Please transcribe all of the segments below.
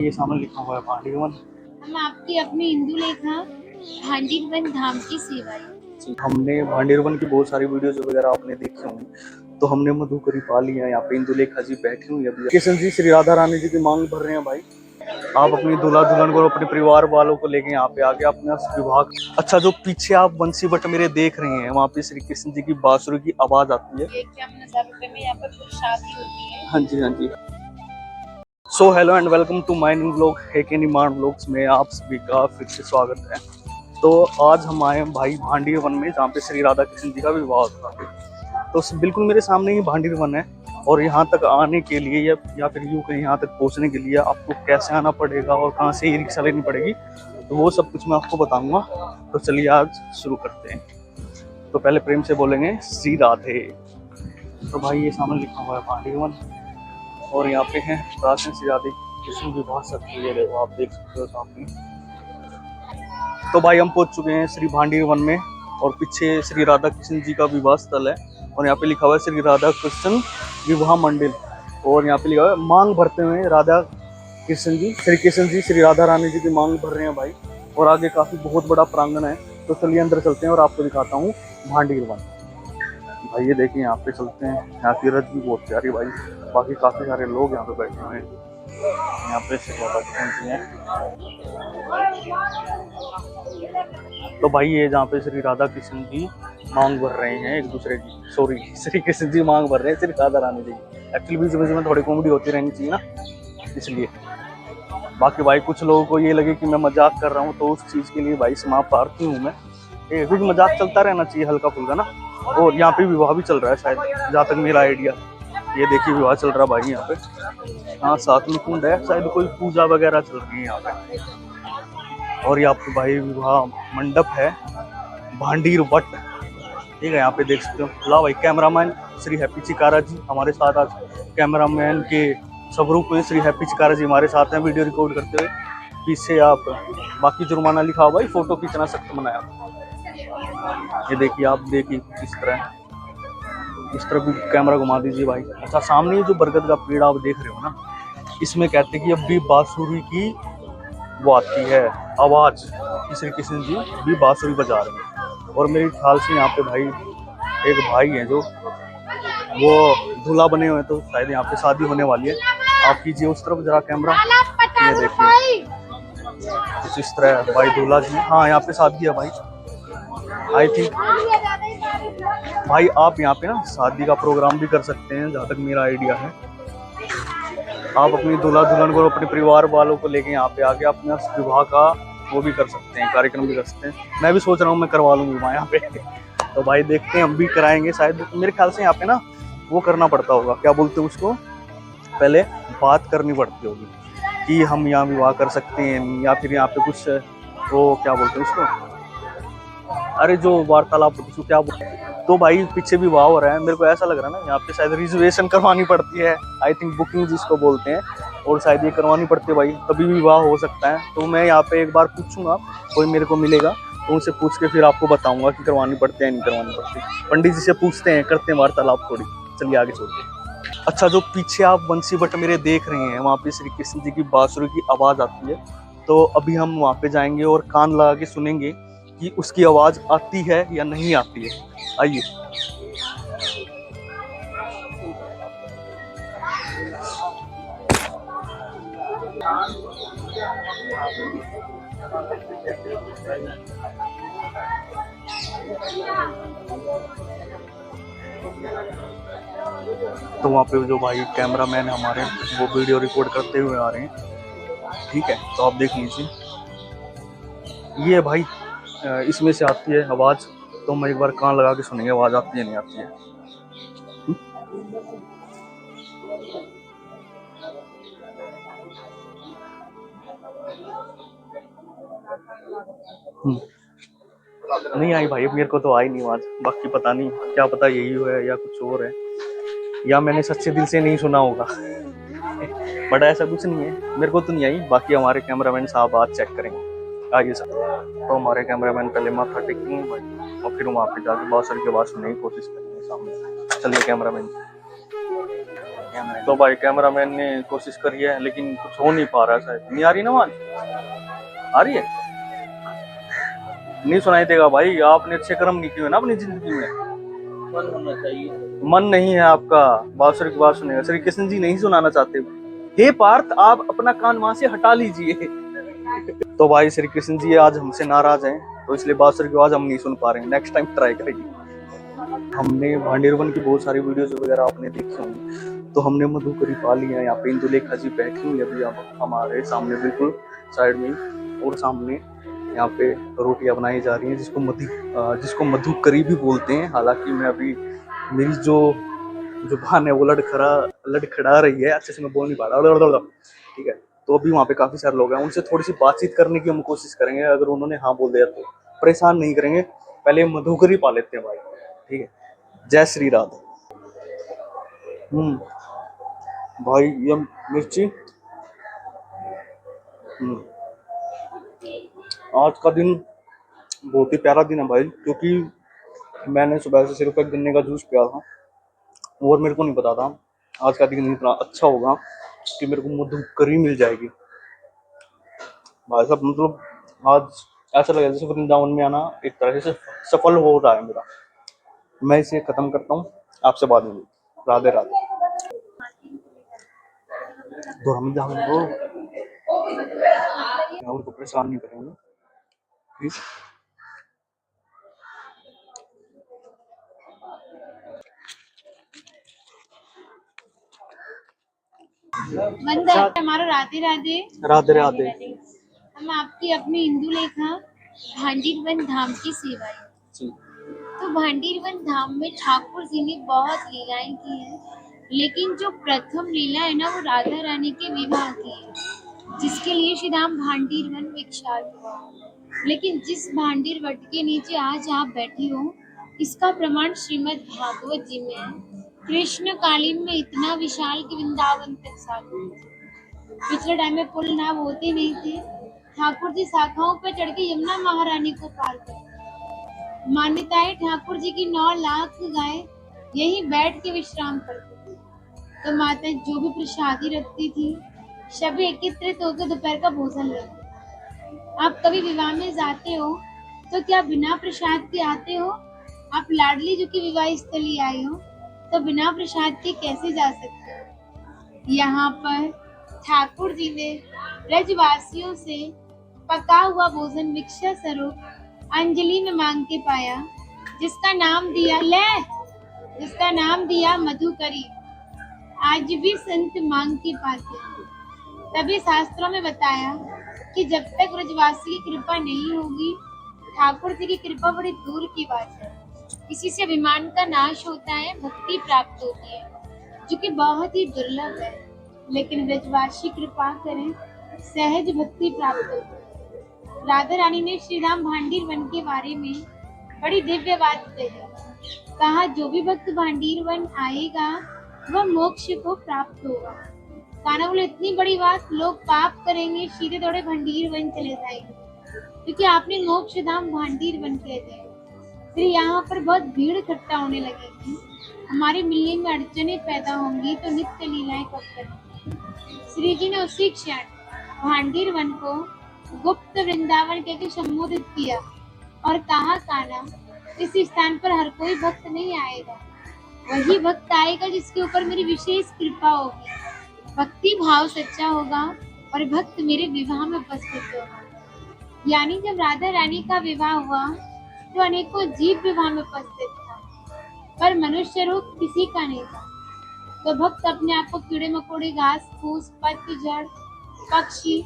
ये सामने लिखा हुआ है भांडीवन। हम आपकी अपनी हिंदू लेखा भांडीवन धाम की सेवाएं। हमने भांडीवन की बहुत सारी वीडियोस वगैरह आपने देखी होंगी, तो हमने मधुकरी पा ली है। यहाँ पे इंदुलेखा जी बैठी हुई है अभी। किशन जी श्री राधा रानी जी की मांग भर रहे हैं भाई। आप अपनी दूल्हा दुल्हन को अपने परिवार वालों को लेके यहाँ पे आके अपना विवाह। अच्छा, जो पीछे आप बंसी बट मेरे देख रहे हैं, वहाँ पे श्री कृष्ण जी की बांसुरी की आवाज आती है। 51,000 रुपए में यहाँ पर कुछ शादी होती है। हाँ जी, हाँ जी। So hello and welcome to my new vlog है निमान व्लॉग्स में आप सभी का फिर से स्वागत है। तो आज हम आए हैं भाई भांडी वन में, जहाँ पे श्री राधा कृष्ण जी का विवाह होता है। तो बिल्कुल मेरे सामने ही भांडी वन है, और यहाँ तक आने के लिए या फिर यूँ कहीं यहाँ तक पहुँचने के लिए आपको कैसे आना पड़ेगा और कहाँ से ई रिक्शा लेनी पड़ेगी, तो वो सब कुछ मैं आपको बताऊंगा। तो चलिए आज शुरू करते हैं। तो पहले प्रेम से बोलेंगे श्री राधे। तो भाई ये सामने लिखा हुआ है भांडी वन, और यहाँ पे है प्राचीन श्री राधे कृष्ण विवाह सत्र। ये देखो आप देख सकते हो सामने। तो भाई हम पहुंच चुके हैं श्री भांडी वन में, और पीछे श्री राधा कृष्ण जी का विवाह स्थल है, और यहाँ पे लिखा हुआ है श्री राधा कृष्ण विवाह मंदिर। और यहाँ पे लिखा हुआ है मांग भरते हुए राधा कृष्ण जी, श्री कृष्ण जी श्री राधा रानी जी की मांग भर रहे हैं भाई। और आगे काफी बहुत बड़ा प्रांगण है, तो चलिए अंदर चलते हैं और आपको दिखाता हूँ भांडी वन। भाई ये देखिए यहाँ पे चलते हैं। यहाँ की रथ भी बहुत प्यारी भाई, बाकी काफी सारे लोग यहाँ पे बैठे हुए हैं। यहाँ पे श्री राधा कृष्ण जी हैं। तो भाई ये जहाँ पे श्री राधा कृष्ण जी मांग भर रहे हैं एक दूसरे की, सॉरी श्री कृष्ण जी मांग भर रहे हैं श्री राधा रानी जी की। एक्चुअली बीच बीच में थोड़ी कॉमेडी होती रहनी चाहिए ना, इसलिए। बाकी भाई कुछ लोगों को ये लगे कि मैं मजाक कर रहा हूँ, तो उस चीज के लिए भाई समाप्त प्रार्थी हूँ मैं। कुछ मजाक चलता रहना चाहिए हल्का फुल्का ना। और यहाँ पे विवाह भी चल रहा है शायद, जहाँ तक मेरा आइडिया। ये देखिए विवाह चल रहा है भाई यहाँ पे। हाँ साथ में कुंड है, शायद कोई पूजा वगैरह चल रही है यहाँ पे। और यहाँ पे भाई विवाह मंडप है भांडीर वट, ठीक है। यहाँ पे देख सकते हो। ला भाई कैमरामैन श्री हैप्पी चिकारा जी हमारे साथ आज कैमरामैन के स्वरूप में श्री हैप्पी चिकारा जी हमारे साथ हैं वीडियो रिकॉर्ड करते हुए। पीछे आप बाकी जुर्माना लिखा हुआ भाई, फोटो खींचना सख्त मनाया। ये देखिए आप देखिए इस तरह भी कैमरा घुमा दीजिए भाई। अच्छा, सामने जो बरगद का पेड़ आप देख रहे हो ना, इसमें कहते हैं कि अब भी बांसुरी की वो आती है आवाज, श्री कृष्ण जी भी बांसुरी बजा रहे हैं। और मेरे ख्याल से यहाँ पे भाई एक भाई है जो वो दूल्हा बने हुए हैं, तो शायद यहाँ पे शादी होने वाली है। आप कीजिए उस तरफ जरा कैमरा, ये देखिए कुछ इस तरह भाई दूल्हा जी। हाँ यहाँ पे शादी है भाई, आई थिंक। भाई आप यहाँ पे ना शादी का प्रोग्राम भी कर सकते हैं, जहाँ तक मेरा आइडिया है। आप अपनी दूल्हा दुल्हन को अपने परिवार वालों को लेके यहाँ पे आके अपने विवाह का वो भी कर सकते हैं, कार्यक्रम भी कर सकते हैं। मैं भी सोच रहा हूँ मैं करवा लूँ विवाह यहाँ पे। तो भाई देखते हैं, हम भी कराएंगे शायद। मेरे ख्याल से यहाँ पे ना वो करना पड़ता होगा, क्या बोलते हैं उसको, पहले बात करनी पड़ती होगी कि हम यहाँ विवाह कर सकते हैं, या फिर यहाँ पे कुछ वो क्या बोलते हैं उसको, अरे जो वार्तालाप होती है क्या बोलते हैं। तो भाई पीछे भी विवाह हो रहा है, मेरे को ऐसा लग रहा है ना यहाँ पे शायद रिजर्वेशन करवानी पड़ती है, आई थिंक बुकिंग जिसको बोलते हैं, और शायद ये करवानी पड़ती है भाई, तभी विवाह हो सकता है। तो मैं यहाँ पे एक बार पूछूंगा, कोई मेरे को मिलेगा तो उनसे पूछ के फिर आपको बताऊंगा कि करवानी पड़ती है नहीं करवानी पड़ती। पंडित जी से पूछते हैं, करते हैं वार्तालाप थोड़ी। चलिए आगे चलते हैं। अच्छा, जो पीछे आप बंसी बट मेरे देख रहे हैं, वहाँ पे श्री कृष्ण जी की बांसुरी की आवाज आती है। तो अभी हम वहाँ पे जाएंगे और कान लगा के सुनेंगे कि उसकी आवाज आती है या नहीं आती है। आइए। तो वहाँ पे जो भाई कैमरामैन हमारे वो वीडियो रिकॉर्ड करते हुए आ रहे हैं, ठीक है। तो आप देख लीजिए, ये भाई इसमें से आती है आवाज। तो मैं एक बार कान लगा के सुनेंगे आवाज आती है नहीं आती है। नहीं आई भाई, मेरे को तो आई नहीं आवाज। बाकी पता नहीं, क्या पता यही है या कुछ और है, या मैंने सच्चे दिल से नहीं सुना होगा। बट ऐसा कुछ नहीं है, मेरे को तो नहीं आई। बाकी हमारे कैमरामैन साहब आज चेक करेंगे। आइए सर। तो हमारे कैमरामैन पहले माथा टेकेंगे भाई, और फिर वहाँ पे जाके बांसुरी की आवाज सुनने की कोशिश करेंगे सामने। चलिए कैमरामैन। कैमरा। तो भाई कैमरामैन ने कोशिश करी है लेकिन कुछ हो नहीं पा रहा है, शायद नहीं आ रही ना आवाज। आ रही है? नहीं सुनाई देगा भाई, आपने अच्छे कर्म नहीं किए ना अपनी जिंदगी में। बंद होना चाहिए। मन नहीं है आपका बांसुरी की बात सुनेगा। श्री कृष्ण जी नहीं सुनाना चाहते। हे पार्थ, आप अपना कान वहां से हटा लीजिए। तो भाई श्री कृष्ण जी आज हमसे नाराज हैं, तो इसलिए बांसुरी की आवाज हम नहीं सुन पा रहे हैं। नेक्स्ट टाइम ट्राई करेंगे। हमने भांडेरवन की बहुत सारी वीडियोस वगैरह आपने देखी होंगी, तो हमने मधुकरी पा ली है। यहाँ पे इंदुलेखा जी बैठी हुई है अभी हमारे सामने, बिल्कुल साइड में। और सामने यहाँ पे रोटियां बनाई जा रही हैं जिसको मधुकरी भी बोलते हैं। हालांकि मैं अभी मेरी जो जुबान है वो लड़खड़ा रही है, अच्छे से मैं बोल नहीं पा रहा। ठीक है, तो अभी वहाँ पे काफी सारे लोग हैं, उनसे थोड़ी सी बातचीत करने की हम कोशिश करेंगे। अगर उन्होंने हाँ बोल दिया तो परेशान नहीं करेंगे, पहले मधुकरी पा लेते हैं भाई। ठीक है, जय श्री राधे। भाई ये मिर्ची। आज का दिन बहुत ही प्यारा दिन है भाई, क्योंकि मैंने सुबह से सिर्फ एक गन्ने का जूस पिया था और मेरे को नहीं पता था आज का दिन इतना अच्छा होगा कि मेरे को मधुकरी मिल जाएगी। भाई साहब मतलब आज ऐसा लगा जैसे वृंदावन में आना एक तरह से सफल हो रहा है मेरा। मैं इसे खत्म करता हूँ, आपसे बाद में। राधे राधे। तो हम उनको परेशान नहीं करेंगे प्लीज। बंदा हमारा राधे राधे। राधे राधे। हम आपकी अपनी इंदुलेखा भांडीरवन धाम की सेवाएं। तो भांडीरवन धाम में ठाकुर जी ने बहुत लीलाएं की हैं, लेकिन जो प्रथम लीला है ना वो राधा रानी के विवाह की है, जिसके लिए श्री धाम भांडीरवन विख्यात हुआ। लेकिन जिस भांडीर वट के नीचे आज आप बैठे हो, इसका प्रमाण श्रीमद् भागवत जी में है। कृष्ण कालीन में इतना विशाल कि वृंदावन तक साधु। पिछले टाइम में पुल नाव होते नहीं थे, ठाकुर जी शाखाओं पर चढ़ के यमुना महारानी को पार करते। मान्यताएं ठाकुर जी की 9 लाख गाय यहीं बैठ के विश्राम करती थी। तो माता जो भी प्रसादी रखती थी सभी एकत्रित होकर दोपहर का भोजन लेते। आप कभी विवाह में जाते हो तो क्या बिना प्रसाद के आते हो? आप लाडली जी की विवाह स्थली आए हो तो बिना प्रसाद के कैसे जा सकते हो? यहाँ पर ठाकुर जी ने ब्रजवासियों से पका हुआ भोजन भिक्षा स्वरूप अंजलि में मांग के पाया, जिसका नाम दिया मधुकरी। आज भी संत मांग के पाते हैं। तभी शास्त्रों में बताया कि जब तक ब्रजवासी की कृपा नहीं होगी, ठाकुर जी की कृपा बड़ी दूर की बात है। इसी से अभिमान का नाश होता है, भक्ति प्राप्त होती है, जो कि बहुत ही दुर्लभ है। लेकिन ब्रजवासी कृपा करें, सहज भक्ति प्राप्त होती है। राधा रानी ने श्री राम भांडीर वन के बारे में बड़ी दिव्य बात कही। कहा जो भी भक्त भांडीर वन आएगा वह मोक्ष को प्राप्त होगा। कान्हा बोले इतनी बड़ी बात, लोग पाप करेंगे सीधे थोड़े भांडीर वन चले जाएंगे, क्योंकि आपने मोक्ष धाम भांडीर वन कह दिया। फिर यहाँ पर बहुत भीड़ इकट्ठा होने लगेगी, हमारे मिलने में अड़चने पैदा होंगी, तो नित्य लीलाएं कब करेंगे? श्री जी ने उसी क्षण भांडीर वन को गुप्त वृंदावन कहकर संबोधित किया और कहा कान्हा इस स्थान पर हर कोई भक्त नहीं आएगा, वही भक्त आएगा जिसके ऊपर मेरी विशेष कृपा होगी, भक्ति भाव सच्चा होगा और भक्त मेरे विवाह में उपस्थित होगा। यानी जब राधा रानी का विवाह हुआ तो अनेकों जीव विवाह में उपस्थित था, पर मनुष्य रूप किसी का नहीं था। तो भक्त अपने आप को कीड़े मकोड़े, घास फूस, पत्तझड़, पक्षी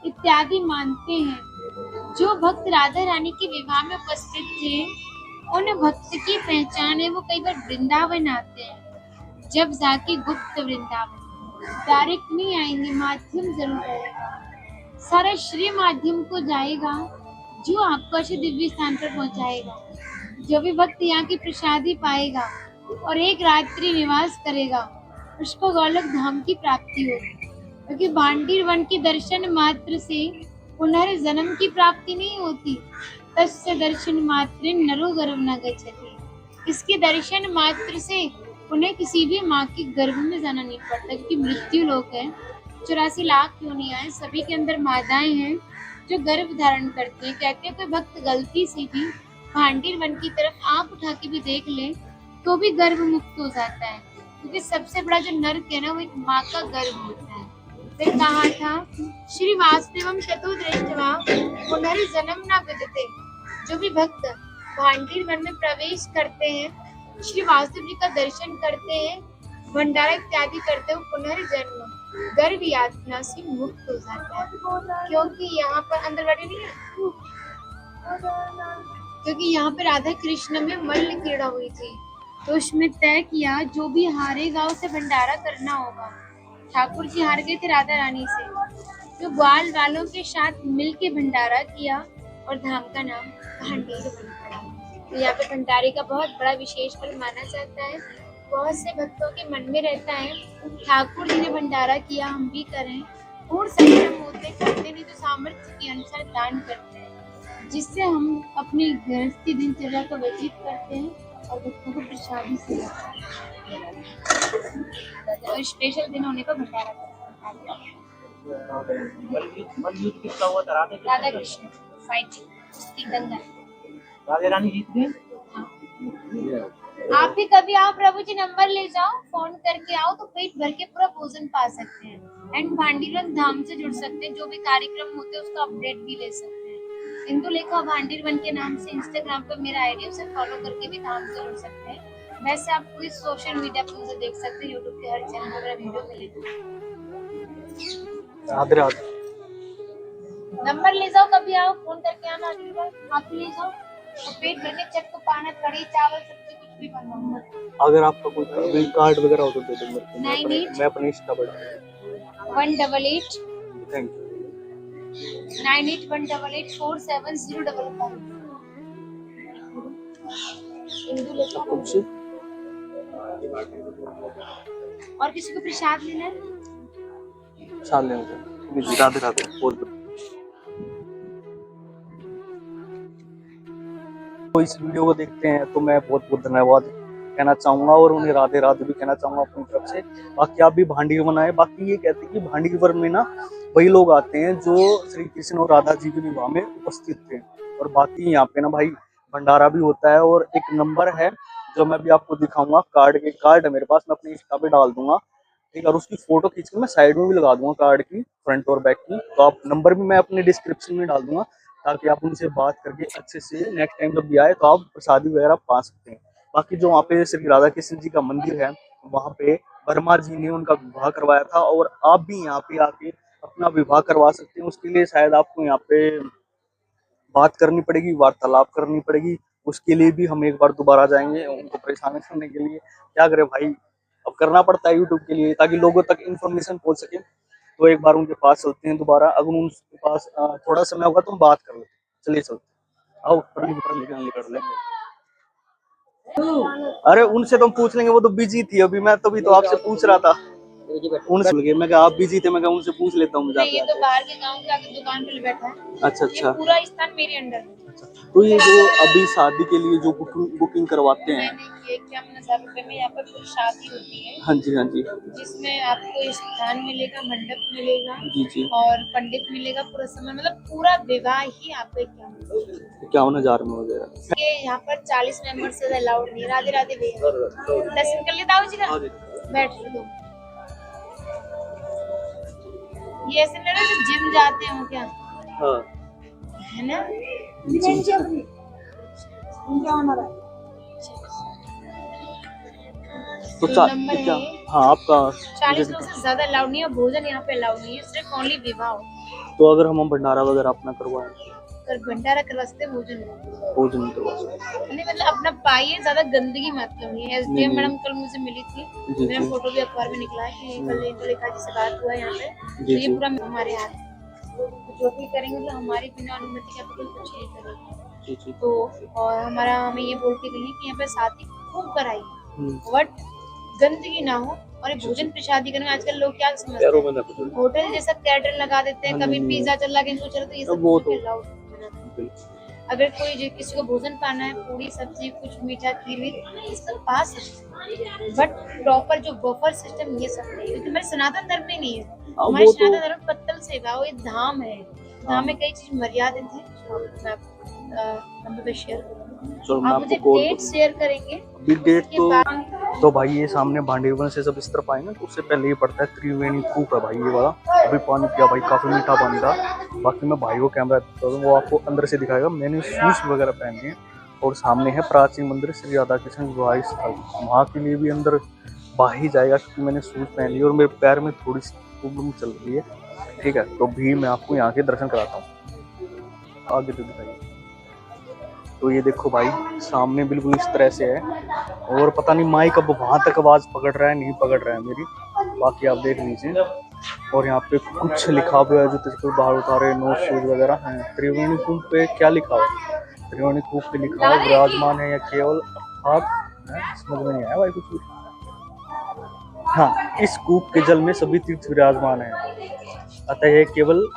इत्यादि मानते हैं। जो भक्त राधा रानी के विवाह में उपस्थित थे, उन भक्त की पहचान है वो कई बार वृंदावन आते हैं। जब जाके गुप्त वृंदावन, डायरेक्ट नहीं आएंगे, माध्यम जरूर रहेगा। सारा श्री माध्यम को जाएगा जो आपको अच्छे दिव्य स्थान पर पहुंचाएगा। जो भी भक्त यहाँ की प्रसादी पाएगा और एक रात्रि निवास करेगा, उसको गोलोक धाम की प्राप्ति होगी। क्योंकि भांडीर वन के दर्शन मात्र से पुनर्जन्म की प्राप्ति नहीं होती। तस्य दर्शन मात्र नरो गर्भ न गच्छति। इसके दर्शन मात्र से उन्हें किसी भी माँ के गर्भ में जाना नहीं पड़ता, क्योंकि मृत्यु लोक है। 84 लाख योनियां सभी के अंदर मादाएं हैं जो गर्भ धारण करती हैं। कहते हैं कोई भक्त गलती से भी भांडीर वन की तरफ आंख उठा के भी देख ले तो भी गर्भ मुक्त हो जाता है, क्योंकि सबसे बड़ा जो नर्क है ना वो एक माँ का गर्भ होता है। फिर कहा था श्री वासुदेवम ततो दृष्ट्वा पुनर्जन्म न विदते। जो भी भक्त भांडीर वन में प्रवेश करते हैं, श्री वासुदेव जी का दर्शन करते हैं, भंडारा इत्यादि करते हैं, पुनर्जन्म गर्भ यातना से मुक्त हो जाता है। क्योंकि यहाँ पर अंदर बैठे नहीं है, क्योंकि यहाँ पे राधा कृष्ण में मल्ल क्रीड़ा हुई थी, तो उसमें तय किया जो भी हारेगा उसे भंडारा करना होगा। ठाकुर जी हार गए थे राधा रानी से, तो ग्वाल वालों के साथ मिलके भंडारा किया और धाम का नाम भांडीर वन पड़ा। तो यहाँ पे भंडारे का बहुत बड़ा विशेष फल माना जाता है। बहुत से भक्तों के मन में रहता है ठाकुर जी ने भंडारा किया, हम भी करें। पूर्ण सक्षम होते करते नहीं तो सामर्थ्य के अनुसार दान करते हैं, जिससे हम अपनी गृहस्थी दिनचर्या को व्यतीत करते हैं और भक्तों को प्रसादी से और स्पेशल दिन होने पर भंडारा करते हैं। बलयुद्ध किसका हुआ था? राधा कृष्ण फाइटिंग गंगा। राधे रानी जीत गए। आप भी कभी आओ, प्रभु जी नंबर ले जाओ, फोन करके आओ तो पेट भर के पूरा भोजन पा सकते हैं एंड भांडीर वन धाम से जुड़ सकते हैं। जो भी कार्यक्रम होते हैं उसका अपडेट भी ले सकते हैं। इंदु लेखा भांडीर वन के नाम से इंस्टाग्राम पर मेरा आईडी, उसे फॉलो करके भी धाम से जुड़ सकते हैं। वैसे आप पूरी सोशल मीडिया पर मुझे देख सकते हैं, यूट्यूब के हर चैनल पर मेरा वीडियो मिलेगा। राधे राधे। नंबर ले जाओ, कभी आओ, फोन करके आना, अगली बार आप ले जाओ तो पेट भर के चटको पाना, कड़ी चावल सब्जी कुछ भी बनवाऊंगा। अगर आपका कोई कार्ड वगैरह हो तो दे दो मेरे को, मैं अपने इंस्टा पर 188 थैंक यू 9818847055। इंदु लेखा। तुमसे और किसी को प्रसाद लेना है? साल लेंगे। राधे राधे बोल दो। तो इस वीडियो को देखते हैं तो मैं बहुत बहुत धन्यवाद कहना चाहूंगा और उन्हें राधे राधे भी कहना चाहूंगा अपनी तरफ से। बाकी आप भी भांडीर वन आए। बाकी ये कहते हैं कि भांडीर वन में ना वही लोग आते हैं जो श्री कृष्ण और राधा जी के विवाह में उपस्थित थे। और बाकी यहाँ पे ना भाई भंडारा भी होता है और एक नंबर है जो मैं भी आपको दिखाऊंगा। कार्ड है मेरे पास, मैं अपने इंस्टा पे डाल दूंगा, ठीक है। और उसकी फोटो खींच के मैं साइड में भी लगा दूंगा कार्ड की, फ्रंट और बैक की। तो आप नंबर भी मैं अपने डिस्क्रिप्शन में डाल दूंगा ताकि आप उनसे बात करके अच्छे से नेक्स्ट टाइम जब भी आए तो आप प्रसादी वगैरह पा सकते हैं। बाकी जो वहाँ पे श्री राधा कृष्ण जी का मंदिर है, वहाँ पे वर्मा जी ने उनका विवाह करवाया था और आप भी यहाँ पे आके अपना विवाह करवा सकते हैं। उसके लिए शायद आपको यहाँ पे बात करनी पड़ेगी, वार्तालाप करनी पड़ेगी। उसके लिए भी हम एक बार दोबारा जाएंगे उनको परेशान करने के लिए। क्या करें भाई, अब करना पड़ता है यूट्यूब के लिए ताकि लोगों तक इन्फॉर्मेशन पहुंच सके। तो एक बार उनके पास चलते हैं दोबारा। अगर उनके पास थोड़ा समय होगा तो हम बात कर लेते हैं। चलिए चलते, आओ कर लेंगे। अरे उनसे तो हम पूछ लेंगे, वो तो बिजी थी अभी। मैं तो भी तो आपसे पूछ रहा था उनसे। मैं कहा आप बिजी थे, मैं कहा उनसे पूछ लेता हूँ। ये तो बाहर के गांव के आगे दुकान पे बैठा है। अच्छा पूरा स्थान मेरे अंडर में। तो ये जो अभी शादी के लिए जो बुकिंग करवाते हैं, मैंने ये 51,000 रुपए में यहाँ पर पूरी शादी होती है। हाँ जी हाँ जी, जिसमें आपको स्थान मिलेगा, मंडप मिलेगा जी और पंडित मिलेगा, पूरा समय मतलब पूरा विवाह ही आपको 51,000 में हो जाएगा। ये यहाँ पर 40 मेंबर से अलाउड नहीं। राधे राधे भैया, दर्शन कर लेता हूँ जी का, बैठ लो। ये ऐसे लग रहा है जिम जाते हो क्या? हाँ है ना? तो नंबर क्या? है हाँ आपका 40 लोग से ज्यादा अलाउड नहीं है। भोजन यहाँ पे अलाउड नहीं है, सिर्फ ओनली विवाह। तो अगर हम भंडारा वगैरह अपना करवाएं, अगर भंडारा करवा सकते, भोजन नहीं करवा सकते। नहीं, मतलब अपना पाइए, ज्यादा गंदगी मतलब नहीं है। एसडीएम मैडम कल मुझसे मिली थी, मेरा फोटो भी अखबार में निकला है कि कल इंदुलेखा जी से बात हुआ यहाँ पे। तो ये पूरा हमारे हाथ, जो भी करेंगे मतलब हमारी बिना अनुमति के कोई कुछ नहीं करेगा। तो और हमें ये बोल के गई कि यहाँ पे शादी खूब कराइए, बट गंदगी ना हो। और भोजन प्रसादी करने में आजकल लोग क्या समझते हैं, होटल जैसा कैटरिंग लगा देते हैं। कभी पिज्जा चल रहा है, तो ये सब अगर कोई जो किसी को भोजन पाना है, पूरी सब्जी कुछ मीठा खीर वीर इस सब पा सकते हैं, बट प्रॉपर जो बफर सिस्टम ये सब नहीं है, क्योंकि हमारे सनातन धर्म में नहीं है। हमारे वो तो सनातन धर्म पत्तल सेवा, वो एक धाम है, धाम में कई चीज मर्यादित है। जो मैं नंबर पे शेयर करूंगी, चलो मैं आप आपको मुझे कॉल डेट शेयर करेंगे अभी डेट उसके तो बाद। तो भाई ये सामने भांडीवन से जब इस तरफ आए ना तो उससे पहले ही पड़ता है त्रिवेणी कूप है भाई ये वाला। अभी पानी पिया भाई, काफी मीठा पानी था। बाकी मैं भाई को कैमरा देता हूँ, वो आपको अंदर से दिखाएगा। मैंने शूज वगैरह पहने हैं और सामने है प्राचीन मंदिर श्री राधा कृष्ण विवाह स्थल। वहाँ के लिए भी अंदर बाहर ही जाएगा क्योंकि मैंने शूज पहन लिए और मेरे पैर में थोड़ी सी प्रॉब्लम चल रही है। ठीक है, तो भी मैं आपको यहाँ के दर्शन कराता हूँ। आगे तो दिखाइए। तो ये देखो भाई सामने बिल्कुल इस तरह से है और पता नहीं माइक अब वहां तक आवाज पकड़ रहा है नहीं पकड़ रहा है मेरी, बाकी आप देख लीजिए। और यहाँ पे कुछ लिखा हुआ है जो तुझको बाहर उतारे, नो शूज वगैरह हैं। त्रिवेणी कूप पे क्या लिखा हुआ है? त्रिवेणी कूप पे लिखा है विराजमान है या केवल अर्थात समझ में नहीं आया भाई कुछ भी। हाँ, इस कूप के जल में सभी तीर्थ विराजमान है, अतः यह केवल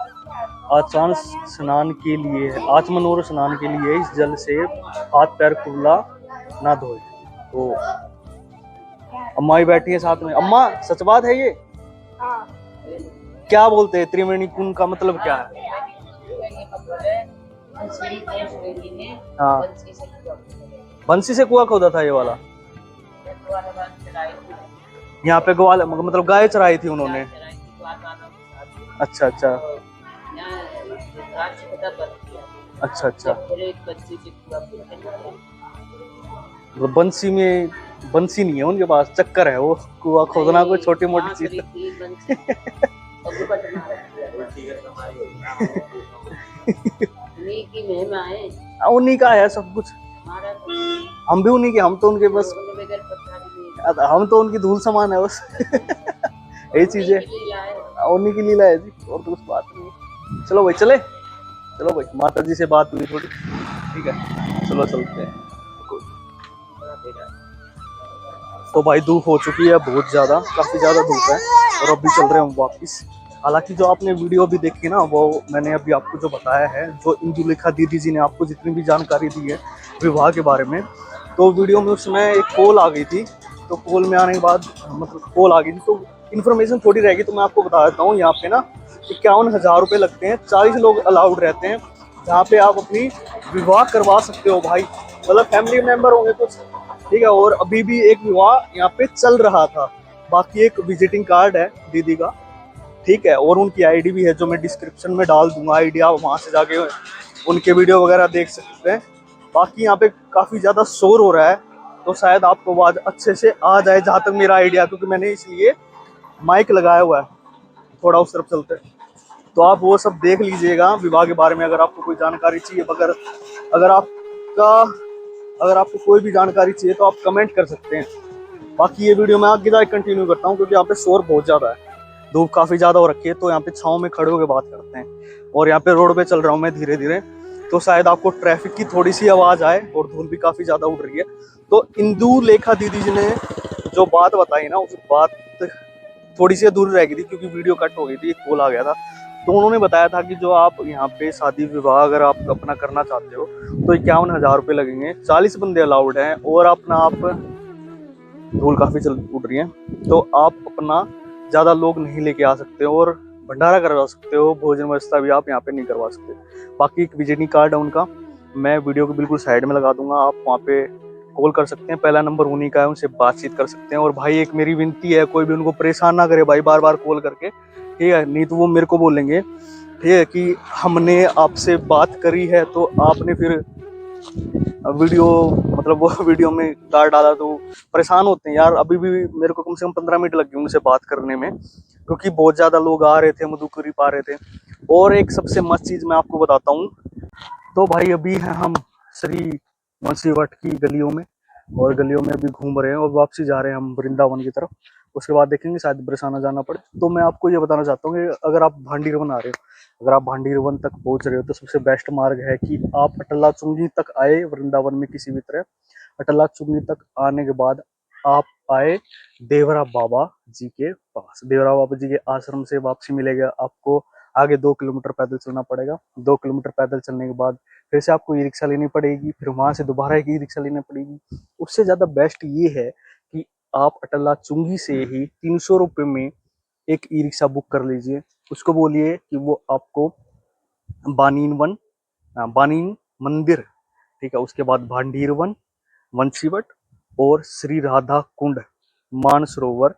आचमन स्नान के लिए है, आचमन और स्नान के लिए इस जल से हाथ पैर खुला ना धोए। तो अम्मा ही बैठी है साथ में। अम्मा सच बात है ये? क्या बोलते हैं त्रिवेणी कुंड का मतलब क्या है? हाँ, बंसी से कुआं खोदा था ये वाला। यहाँ पे ग्वाल मतलब गाय चराई थी उन्होंने। अच्छा अच्छा अच्छा अच्छा। मतलब बंसी में, बंसी नहीं है उनके पास, चक्कर है वो कुआं खोदना कोई छोटी मोटी चीज। उन्हीं का है सब कुछ, हम भी उन्हीं के, हम तो उनके बस, हम तो उनकी धूल समान है बस। यही चीज है, उन्हीं की लीला है जी, और तो कुछ बात नहीं। चलो भाई चले, चलो भाई माता जी से बात हुई थोड़ी, ठीक है चलो चलते हैं। तो भाई धूप हो चुकी है बहुत ज्यादा, काफी ज्यादा धूप है और अभी चल रहे हैं हम वापिस। हालांकि जो आपने वीडियो भी देखी ना वो मैंने अभी आपको जो बताया है, जो इंदुलेखा दीदी जी ने आपको जितनी भी जानकारी दी है विवाह के बारे में, तो वीडियो में उस समय एक कॉल आ गई थी। तो कॉल में आने के बाद मतलब कॉल आ गई थी तो इन्फॉर्मेशन थोड़ी रहेगी, तो मैं आपको बता देता हूँ। यहाँ पे ना 51,000 रुपये लगते हैं, 40 लोग अलाउड रहते हैं, जहाँ पे आप अपनी विवाह करवा सकते हो भाई, मतलब फैमिली मेम्बर होंगे कुछ, ठीक है। और अभी भी एक विवाह यहाँ पे चल रहा था। बाकी एक विजिटिंग कार्ड है दीदी का, ठीक है, और उनकी आईडी भी है जो मैं डिस्क्रिप्शन में डाल दूंगा आईडी, आप वहां से जाके उनके वीडियो वगैरह देख सकते हैं। बाकी यहाँ पे काफी ज्यादा शोर हो रहा है तो शायद आपको आवाज अच्छे से आ जाए जहां तक मेरा आइडिया, क्योंकि मैंने इसलिए माइक लगाया हुआ है। थोड़ा उस तरफ चलते हैं तो आप वो सब देख लीजिएगा विवाह के बारे में। अगर आपको कोई जानकारी चाहिए, अगर अगर आपका अगर आपको कोई भी जानकारी चाहिए तो आप कमेंट कर सकते हैं। बाकी ये वीडियो मैं आगे जाके कंटिन्यू करता हूँ क्योंकि यहाँ पे शोर बहुत ज्यादा है, धूप काफी ज्यादा हो रखी है, तो यहाँ पे छांव में खड़े होकर बात करते हैं। और यहाँ पे रोड पे चल रहा हूँ मैं धीरे धीरे, तो शायद आपको ट्रैफिक की थोड़ी सी आवाज आए और धूल भी काफी ज्यादा उड़ रही है। तो इंदुलेखा दीदी जी ने जो बात बताई ना, उस बात थोड़ी सी अधूरी रह गई थी क्योंकि वीडियो कट हो गई थी, एक कॉल आ गया था। तो उन्होंने बताया था कि जो आप यहाँ पे शादी विवाह अगर आप अपना करना चाहते हो तो 51,000 रुपये लगेंगे, 40 बंदे अलाउड हैं, और अपना आप धूल काफी चल उठ रही है तो आप अपना ज्यादा लोग नहीं लेके आ सकते हो और भंडारा करवा सकते हो, भोजन व्यवस्था भी आप यहाँ पे नहीं करवा सकते। बाकी एक विजिटिंग कार्ड है उनका, मैं वीडियो को बिल्कुल साइड में लगा दूंगा, आप वहाँ पे कॉल कर सकते हैं, पहला नंबर उन्हीं का है, उनसे बातचीत कर सकते हैं। और भाई एक मेरी विनती है, कोई भी उनको परेशान ना करे भाई बार बार कॉल करके, ठीक है, नहीं तो वो मेरे को बोलेंगे ठीक है कि हमने आपसे बात करी है तो आपने फिर वीडियो मतलब वो वीडियो में गार डाला, तो परेशान होते हैं यार। अभी भी मेरे को कम से कम 15 मिनट लग गए उनसे बात करने में क्योंकि बहुत ज्यादा लोग आ रहे थे, मधुकरी पा रहे थे। और एक सबसे मस्त चीज मैं आपको बताता हूँ, तो भाई अभी हैं हम श्री वंशी वट की गलियों में, और गलियों में अभी घूम रहे हैं और वापसी जा रहे हैं हम वृंदावन की तरफ। उसके बाद देखेंगे शायद बरसाना जाना पड़े। तो मैं आपको ये बताना चाहता हूँ कि अगर आप भांडीरवन आ रहे हो, अगर आप भांडीरवन तक पहुंच रहे हो तो सबसे बेस्ट मार्ग है कि आप अटला चुंगी तक आए वृंदावन में किसी भी तरह। अटला चुंगी तक आने के बाद आप आए देवरा बाबा जी के पास, देवरा बाबा जी के आश्रम से वापसी मिलेगा आपको आगे 2 किलोमीटर पैदल चलना पड़ेगा। 2 किलोमीटर पैदल चलने के बाद फिर से आपको ई रिक्शा लेनी पड़ेगी, फिर वहां से दोबारा एक ई रिक्शा लेनी पड़ेगी। उससे ज्यादा बेस्ट ये है कि आप अटला चुंगी से ही 300 रुपये में एक ई रिक्शा बुक कर लीजिए। उसको बोलिए कि वो आपको बानीन मंदिर, ठीक है, उसके बाद भांडीर वन, वंशीवट और श्री राधा कुंड, मानसरोवर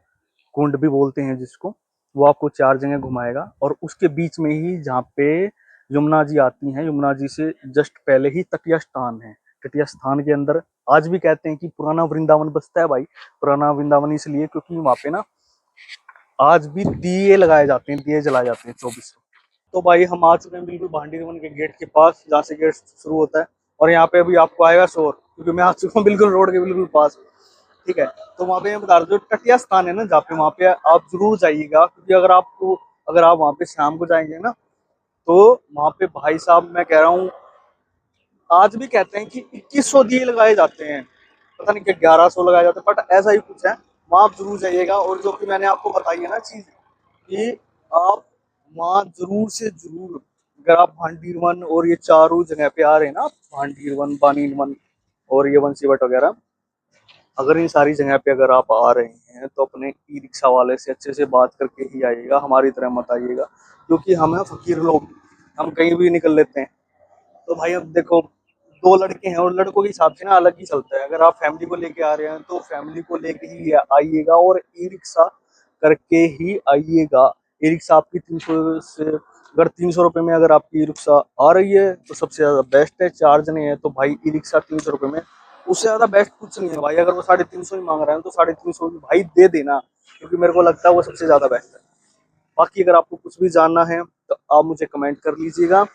कुंड भी बोलते हैं जिसको, वो आपको 4 जगह घुमाएगा। और उसके बीच में ही जहाँ पे यमुना जी आती हैं, यमुना जी से जस्ट पहले ही तटिया स्थान है। तटिया स्थान के अंदर आज भी कहते हैं कि पुराना वृंदावन बसता है भाई। पुराना वृंदावन इसलिए क्योंकि वहाँ पे ना आज भी दिए लगाए जाते हैं, दिए जलाए जाते हैं 24। तो भाई हम आ चुके हैं बिल्कुल भांडीर वन के गेट के पास, जहाँ से गेट शुरू होता है। और यहाँ पे अभी आपको आएगा शोर, क्योंकि मैं आ चुका हूँ बिल्कुल रोड के बिल्कुल पास, ठीक है। तो वहाँ पे मैं बता रहा हूँ, जो तटिया स्थान है ना, जहाँ पे, वहाँ पे आप जरूर जाइएगा, क्योंकि अगर आप वहाँ पे शाम को जाएंगे ना, तो वहाँ पे भाई साहब मैं कह रहा हूँ, आज भी कहते हैं कि 2100 दिए लगाए जाते हैं, पता नहीं कि 1100 लगाए जाते हैं, बट ऐसा ही कुछ है। वहाँ आप जरूर जाइएगा। और जो कि मैंने आपको बताई है ना चीज, कि आप वहाँ जरूर से जरूर, अगर आप भांडीर वन और ये चारों जगह पे आ रहे हैं ना, भांडीर वन, बानीन वन और ये वंशीवट वगैरह, अगर इन सारी जगह पे अगर आप आ रहे हैं तो अपने ई रिक्शा वाले से अच्छे से बात करके ही आइएगा, हमारी तरह मत आइएगा, क्योंकि हम हैं फकीर लोग, हम कहीं भी निकल लेते हैं। तो भाई अब देखो, 2 लड़के हैं और लड़कों के हिसाब से ना अलग ही चलता है। अगर आप फैमिली को लेके आ रहे हैं तो फैमिली को लेके ही आइएगा और ई रिक्शा करके ही आइएगा। ई रिक्शा आपकी 300 से, अगर 300 रुपये में अगर आपकी ई रिक्शा आ रही है तो सबसे ज्यादा बेस्ट है। 4 जने हैं तो भाई ई रिक्शा 300 रुपये में, उससे ज्यादा बेस्ट कुछ नहीं है भाई। अगर वो 350 ही मांग रहे हैं तो 350 भी भाई दे देना, क्योंकि मेरे को लगता है वो सबसे ज्यादा बेस्ट है। बाकी अगर आपको कुछ भी जानना है तो आप मुझे कमेंट कर लीजिएगा।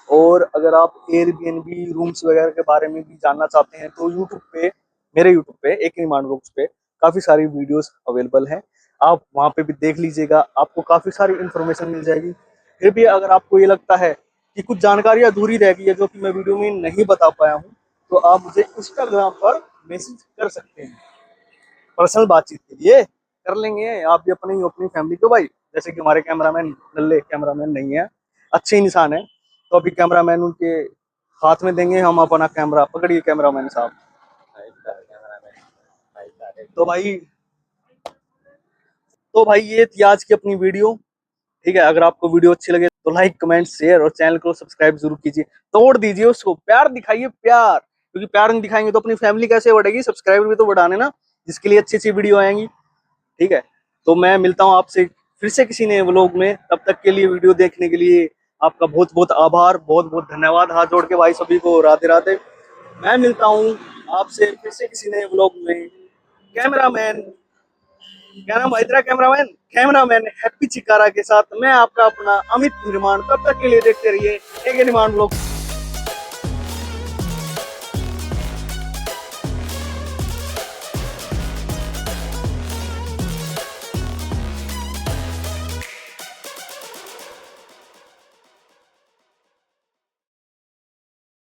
और अगर आप एयरबीएनबी रूम्स वगैरह के बारे में भी जानना चाहते हैं तो यूट्यूब पे, मेरे यूट्यूब पे एक रिमांड बॉक्स पे काफ़ी सारी वीडियोस अवेलेबल हैं, आप वहाँ पे भी देख लीजिएगा, आपको काफ़ी सारी इन्फॉर्मेशन मिल जाएगी। फिर भी अगर आपको ये लगता है कि कुछ जानकारी अधूरी रह गई है जो कि मैं वीडियो में नहीं बता पाया हूँ, तो आप मुझे इंस्टाग्राम पर मैसेज कर सकते हैं, पर्सनल बातचीत के लिए कर लेंगे। आप भी अपनी फैमिली को भाई, जैसे कि हमारे कैमरामैन नल्ले कैमरामैन नहीं है, अच्छे इंसान है, तो अभी कैमरामैन उनके हाथ में देंगे हम अपना कैमरा। पकड़िए कैमरामैन साहब। तो भाई ये थी आज की अपनी वीडियो, ठीक है। अगर आपको वीडियो अच्छी लगे तो लाइक, कमेंट, शेयर और चैनल को सब्सक्राइब जरूर कीजिए। तोड़ दीजिए उसको, प्यार दिखाइए, प्यार, क्योंकि प्यार नहीं दिखाएंगे तो अपनी फैमिली कैसे बढ़ेगी। सब्सक्राइबर भी तो बढ़ाने ना, जिसके लिए अच्छी अच्छी वीडियो आएंगी, ठीक है। तो मैं मिलता हूँ आपसे फिर से किसी नए व्लॉग में, तब तक के लिए वीडियो देखने के लिए आपका बहुत बहुत आभार, बहुत बहुत धन्यवाद। हाथ जोड़ के भाई सभी को राधे राधे। मैं मिलता हूँ आपसे फिर से किसी नए व्लॉग में। कैमरामैन, क्या नाम भाई तेरा? कैमरामैन हैप्पी चिकारा के साथ मैं आपका अपना अमित निर्माण। तब तक के लिए देखते रहिए एक निर्माण व्लॉग।